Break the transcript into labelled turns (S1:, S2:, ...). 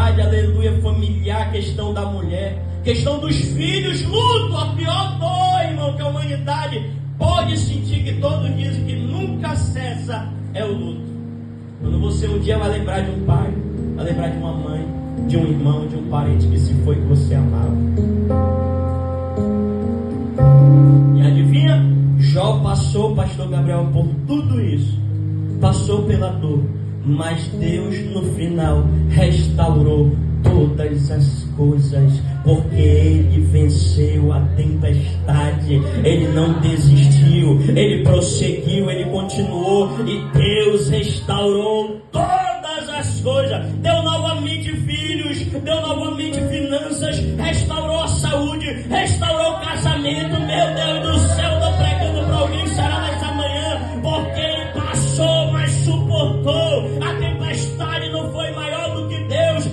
S1: tempestade, aleluia, familiar, questão da mulher, questão dos filhos, luto, a pior dor, irmão, que a humanidade pode sentir, que todos dizem que nunca cessa, é o luto. Quando você um dia vai lembrar de um pai, vai lembrar de uma mãe, de um irmão, de um parente que se foi, que você amava. E adivinha? Jó passou, pastor Gabriel, por tudo isso. Passou pela dor. Mas Deus no final restaurou todas as coisas, porque Ele venceu a tempestade. Ele não desistiu, Ele prosseguiu, Ele continuou, e Deus restaurou todas as coisas. Deu novamente filhos, deu novamente finanças, restaurou a saúde, restaurou o casamento. Meu Deus do céu, estou pregando para alguém, será nessa manhã, porque Ele passou, mas suportou. A tempestade não foi maior do que Deus.